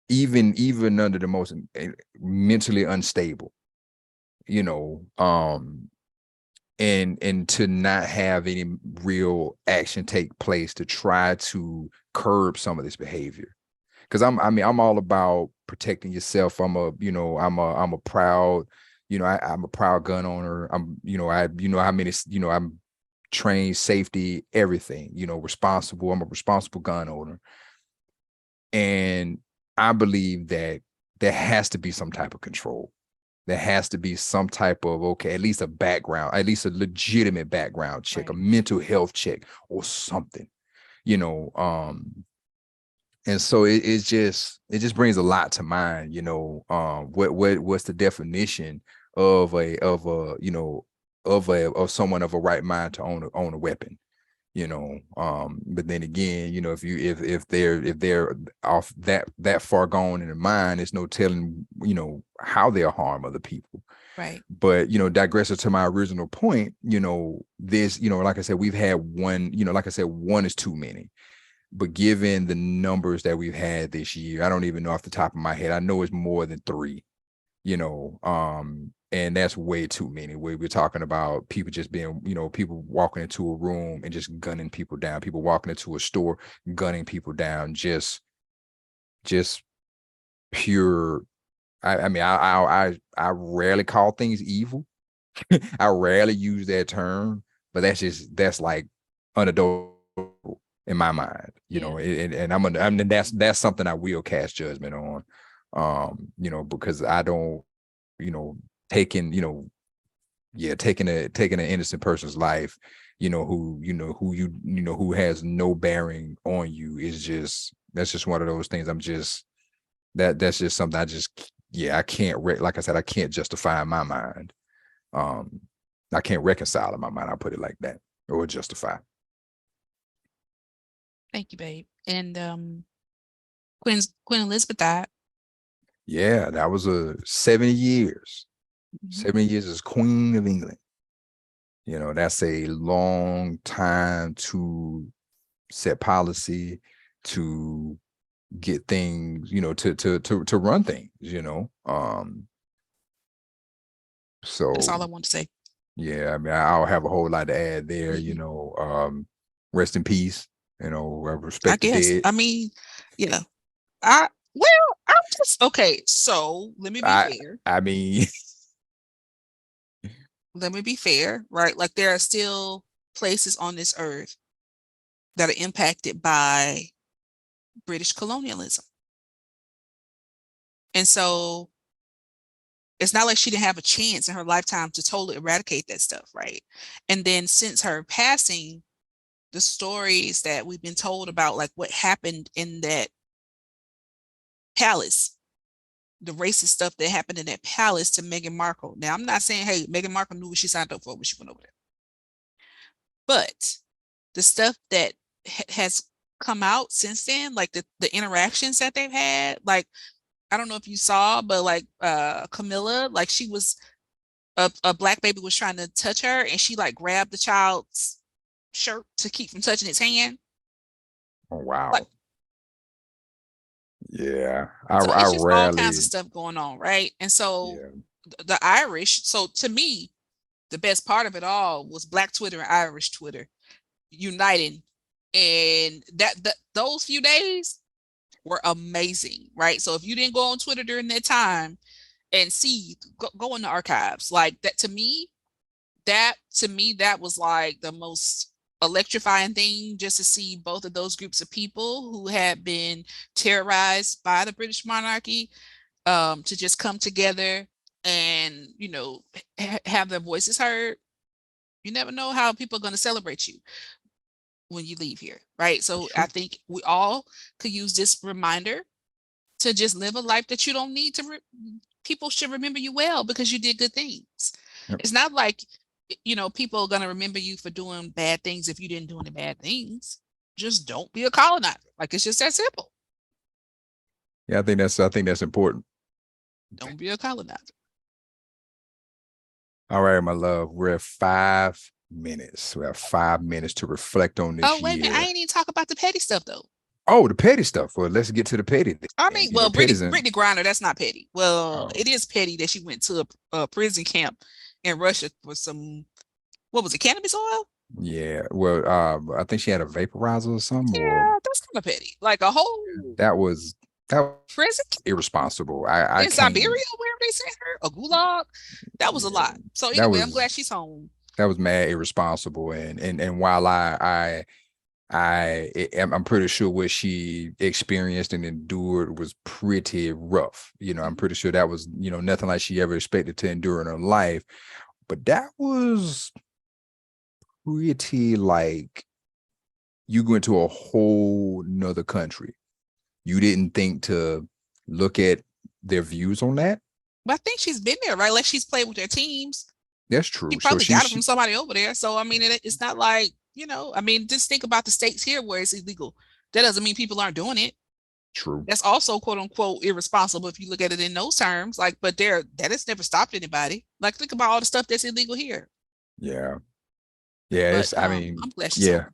even under the most mentally unstable, you know and to not have any real action take place to try to curb some of this behavior. Because I'm all about protecting yourself. I'm a proud, I'm a proud gun owner. How many, I'm trained, safety, everything, responsible. I'm a responsible gun owner. And I believe that there has to be some type of control. There has to be some type of, okay, at least a background, at least a legitimate background check, a Right. mental health check or something, you know. And so it just brings a lot to mind, what's the definition of someone of a right mind to own a weapon. But then again, if they're off that far gone in the mind, there's no telling, how they'll harm other people. Right. But digressing to my original point, this, like I said, we've had one, like I said, one is too many. But given the numbers that we've had this year, I don't even know off the top of my head. I know it's more than three, and that's way too many. We're talking about people just being, people walking into a room and just gunning people down, people walking into a store, gunning people down, just pure. I mean, I rarely call things evil. I rarely use that term, but that's like unadulterated in my mind, Yeah. and that's something I will cast judgment on. Because I don't, taking, taking an innocent person's life, who has no bearing on you is just, that's just one of those things. That's just something I can't, like I said, I can't justify in my mind. Um, I can't reconcile in my mind. I'll put it like that, or justify. Thank you, babe. And Queen Elizabeth died. Yeah, that was 70 years. Mhm. 70 years as Queen of England. That's a long time to set policy, to get things, to run things. That's So all I want to say. yeah, I mean, I don't have a whole lot to add there. Mhm. Rest in peace. I I respect the guess. dead. I mean, yeah. I'm just okay. So let me be I fair. I mean, Let me be fair, right? Like there are still places on this earth that are impacted by British colonialism. And so it's not like she didn't have a chance in her lifetime to totally eradicate that stuff, right? And then since her passing, the stories that we've been told about, like what happened in that palace, the racist stuff that happened in that palace to Meghan Markle. Now, I'm not saying, hey, Meghan Markle knew what she signed up for when she went over there, but the stuff that has come out since then, like the interactions that they've had, like I don't know if you saw, but like Camilla, like she was a black baby was trying to touch her and she like grabbed the child's shirt to keep from touching its hand. oh Like wow. Yeah. I so I it's just all kinds of rarely, stuff going on, right? And so yeah. the Irish, so to me, the best part of it all was Black Twitter and Irish Twitter uniting. And those few days were amazing, right? So if you didn't go on Twitter during that time and see, go in the archives. Like that to me, that was like the most electrifying thing just to see both of those groups of people who had been terrorized by the British monarchy to just come together and, have their voices heard. You never know how people are going to celebrate you when you leave here, right? That's So I true. think we all could use this reminder to just live a life that you don't need to people should remember you well because you did good things. Yep. It's not like people are going to remember you for doing bad things if you didn't do any bad things. Just don't be a colonizer. Like it's just that simple. Yeah, I think that's important. Don't be a colonizer. All right, my love. We're at 5 minutes. We have 5 minutes to reflect on Oh, this wait a minute, I year. ain't even talk about the petty stuff though. Oh, the petty stuff. Well, let's get to the petty I then. mean, well, Petty's in. Brittany Griner, that's not petty. Well, Oh, it is petty that she went to a prison camp in Russia for some, what was it, cannabis oil? yeah. Well, I think she had a vaporizer or something, or Yeah, that's kind of petty. Like a whole that was prison irresponsible. I in Siberia, can't. wherever they sent her, a gulag. That was a Yeah, lot. So that anyway, I'm glad was she's home. that was mad irresponsible. And while I'm pretty sure what she experienced and endured was pretty rough. I'm Mhm. pretty sure that was, nothing like she ever expected to endure in her life. But that was pretty like you go into a whole nother country. You didn't think to look at their views on that. But I think she's been there, right? Like she's played with their teams. That's She true. So probably got it from she somebody over there. So I mean, it's not like I mean, just think about the states here where it's illegal. That doesn't mean people aren't doing it. true. That's also quote unquote irresponsible if you look at it in those terms. Like, but that has never stopped anybody. Like, think about all the stuff that's illegal here. Yeah. Yeah. But I mean, I'm glad she's yeah. home.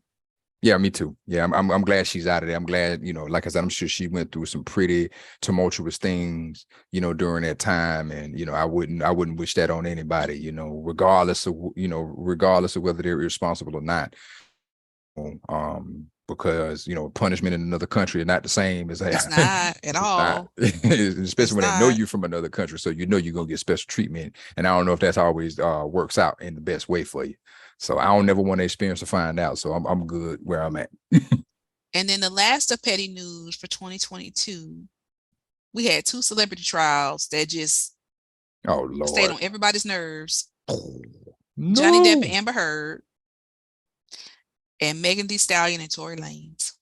Yeah, me too. Yeah, I'm glad she's out of there. I'm glad, like I said, I'm sure she went through some pretty tumultuous things, during that time. And, I wouldn't wish that on anybody, regardless of whether they're irresponsible or not. Because, punishment in another country are not the same as It's not at it's not, all. especially It's when they know not. you from another country. So you're gonna get special treatment. And I don't know if that's always works out in the best way for you. So I don't never want to experience to find out. So I'm good where I'm at. And then the last of petty news for 2022, We had two celebrity trials that just Oh stayed Lord. on everybody's nerves. Johnny Depp and No. Amber Heard, and Megan Thee Stallion and Tory Lanez.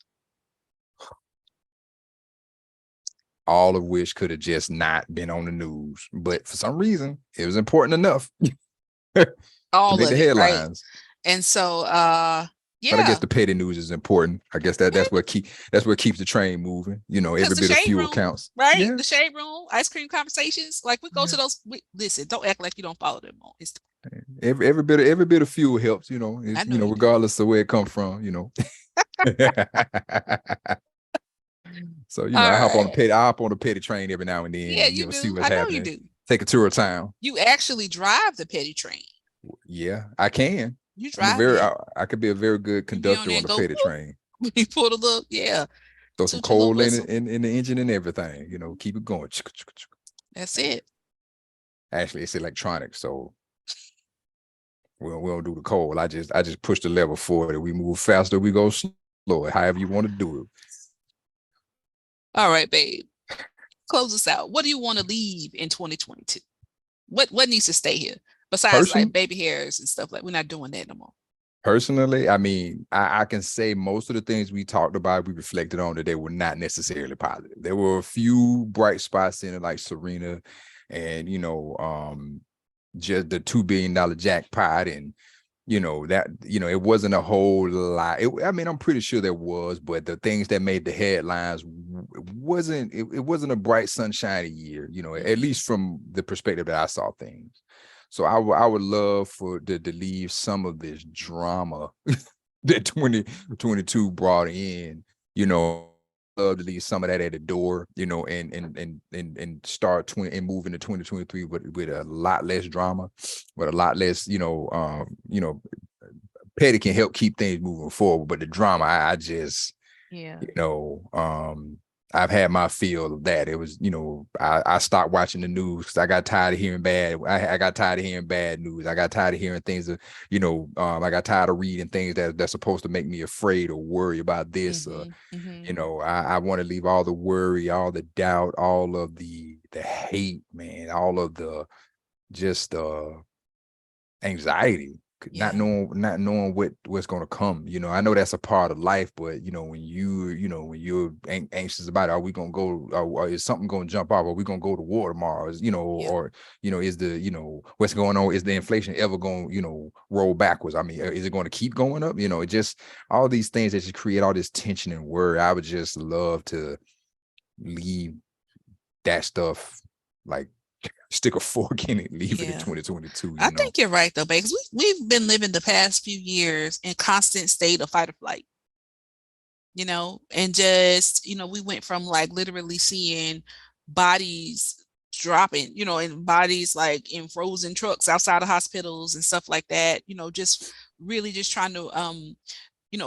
All of which could have just not been on the news. But for some reason, it was important enough to All make the of it, right? headlines. And so But I guess yeah, the petty news is important. I guess that's what keeps the train moving. You know, because every the bit of shade fuel room, counts. right? Yeah. The shade room, ice cream conversations. Like we go Yeah. to those. Listen, don't act like you don't follow them on Instagram. Every bit of fuel helps, I know you do. regardless of where it comes from, So, All right. I hop on the petty train every now and then Yeah, and, you see do. what's I know you happening. do. Take a tour of town. You actually drive the petty train. Yeah, I can. You drive it. I could be a very good You be on conductor there on and the go petty whoop. train. You pull the little, yeah, Throw some toot your little coal in it whistle. in the engine and everything, keep it going. That's it. Actually, it's electronic, so we don't do the coal. I just push the lever forward. We move faster, we go slower, however you want to do it. All right, babe. Close us out. What do you want to leave in 2022? What needs to stay here? Besides like Person baby hairs and stuff, like we're not doing that no more. Personally, I mean, I can say most of the things we talked about, we reflected on that they were not necessarily positive. There were a few bright spots in it, like Serena and just the $2 billion jackpot, and that it wasn't a whole lot. I mean, I'm pretty sure there was, but the things that made the headlines it wasn't a bright sunshiny year, at Mm-hmm. least from the perspective that I saw things. So I would love for to leave some of this drama that 2022 brought in, love to leave some of that at the door, and start 20 and move into 2023 with a lot less drama, with a lot less, petty can help keep things moving forward. But the drama, I just, Yeah. you know, I've had my feel of that. It was, I stopped watching the news because I got tired of hearing bad. I got tired of hearing bad news. I got tired of hearing things that, I got tired of reading things that's supposed to make me afraid or worry about this. Mm-hmm. Mm-hmm. I want to leave all the worry, all the doubt, all of the hate, man, all of the just anxiety, Yeah. not knowing what's going to come. I know that's a part of life, but when you're anxious about it, are we going to go, or is something going to jump off, are we going to go to war tomorrow, Yeah. or is the what's going on, is the inflation ever going roll backwards? I mean, is it going to keep going up? It just, all these things that just create all this tension and worry. I would just love to leave that stuff, like, stick a fork in it, leave it in Yeah. 2022. I think you're right though, babe, because we've been living the past few years in constant state of fight or flight, and just, we went from like literally seeing bodies dropping, and bodies like in frozen trucks outside of hospitals and stuff like that, just really just trying to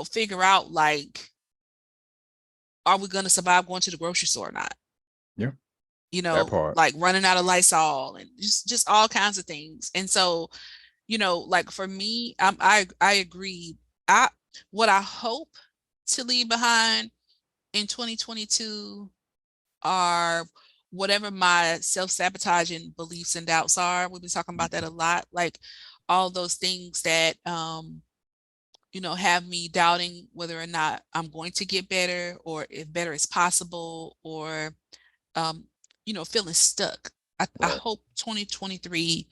figure out like, are we gonna survive going to the grocery store or not? Yeah, that part. Like running out of Lysol and just all kinds of things. And so, like for me, I agree. I What I hope to leave behind in 2022 are whatever my self-sabotaging beliefs and doubts are. We've been talking about that a lot. Like all those things that have me doubting whether or not I'm going to get better, or if better is possible, or um, feeling stuck. I Right. hope 2023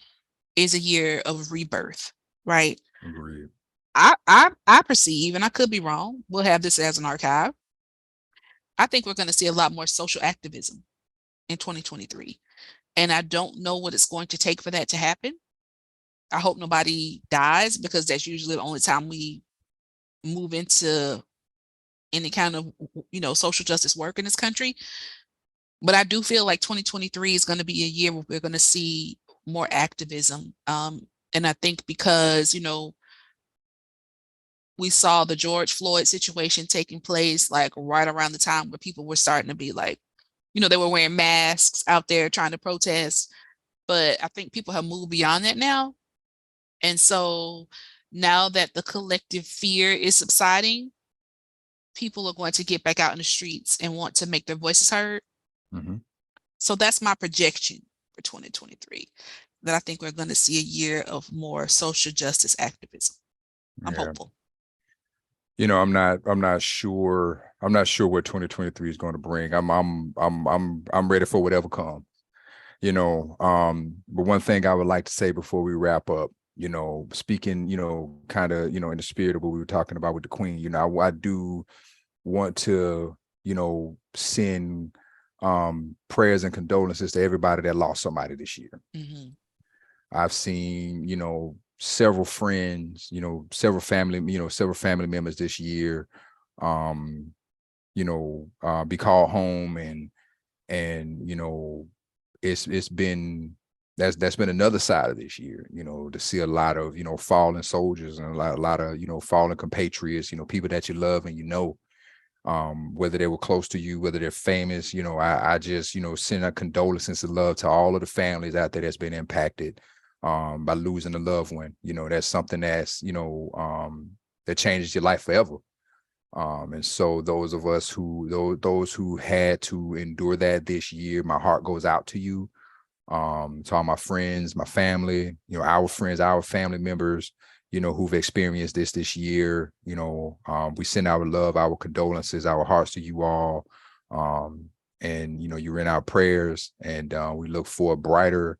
is a year of rebirth, right? Agreed. I perceive, and I could be wrong, we'll have this as an archive. I think we're going to see a lot more social activism in 2023. And I don't know what it's going to take for that to happen. I hope nobody dies, because that's usually the only time we move into any kind of, social justice work in this country. But I do feel like 2023 is going to be a year where we're going to see more activism. And I think because, we saw the George Floyd situation taking place like right around the time where people were starting to be like, they were wearing masks out there trying to protest. But I think people have moved beyond that now. And so now that the collective fear is subsiding, people are going to get back out in the streets and want to make their voices heard. Mm-hmm. So that's my projection for 2023, that I think we're going to see a year of more social justice activism. I'm Yeah. hopeful. I'm not sure what 2023 is going to bring. I'm ready for whatever comes. But one thing I would like to say before we wrap up, speaking, kind of, in the spirit of what we were talking about with the Queen, I do want to, send prayers and condolences to everybody that lost somebody this year. Mm-hmm. I've seen, several friends, several family members this year, um, be called home, and it's been that's been another side of this year, to see a lot of, fallen soldiers, and a lot of, fallen compatriots, people that you love, and whether they were close to you, whether they're famous, I just, send a condolences and love to all of the families out there that's been impacted by losing a loved one. That's something that's, that changes your life forever. And so those of us those who had to endure that this year, my heart goes out to you. To all my friends, my family, our friends, our family members, who've experienced this year. We send our love, our condolences, our hearts to you all. And you're in our prayers, and we look for a brighter,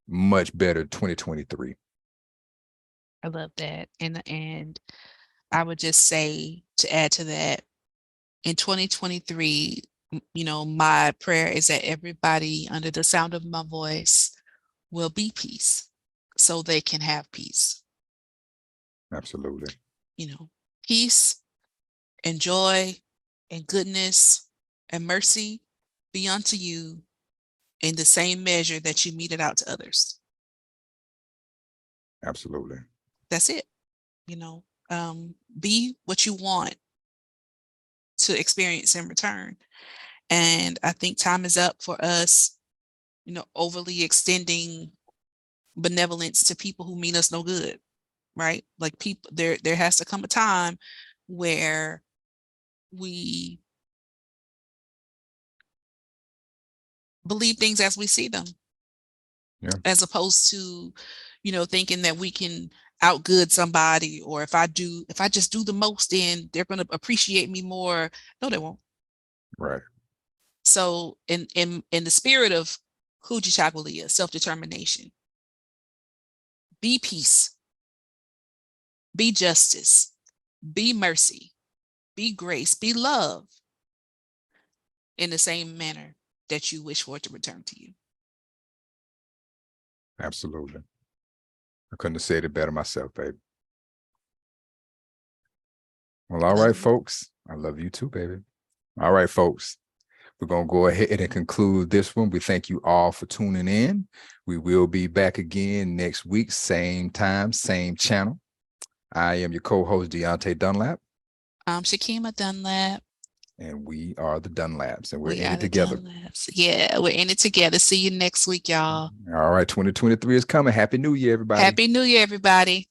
much better 2023. I love that. And I would just say, to add to that, in 2023, my prayer is that everybody under the sound of my voice will be peace, so they can have peace. Absolutely. Peace and joy and goodness and mercy be unto you in the same measure that you mete it out to others. Absolutely. That's it. Be what you want to experience in return. And I think time is up for us, overly extending benevolence to people who mean us no good, right? Like, people, there has to come a time where we believe things as we see them. Yeah. As opposed to, thinking that we can outgood somebody, or if I just do the most, then they're going to appreciate me more. No, they won't. Right. So in the spirit of Kujichagulia, self-determination, be peace, be justice, be mercy, be grace, be love, in the same manner that you wish for it to return to you. Absolutely. I couldn't have said it better myself, baby. Well, all right, folks. I love you too, baby. All right, folks. We're going to go ahead and conclude this one. We thank you all for tuning in. We will be back again next week, same time, same channel. I am your co-host, Deante Dunlap. I'm Shekema Dunlap. And we are the Dunlaps, and we're We in are it the together. Dunlaps. Yeah, we're in it together. See you next week, y'all. All right, 2023 is coming. Happy New Year, everybody. Happy New Year, everybody.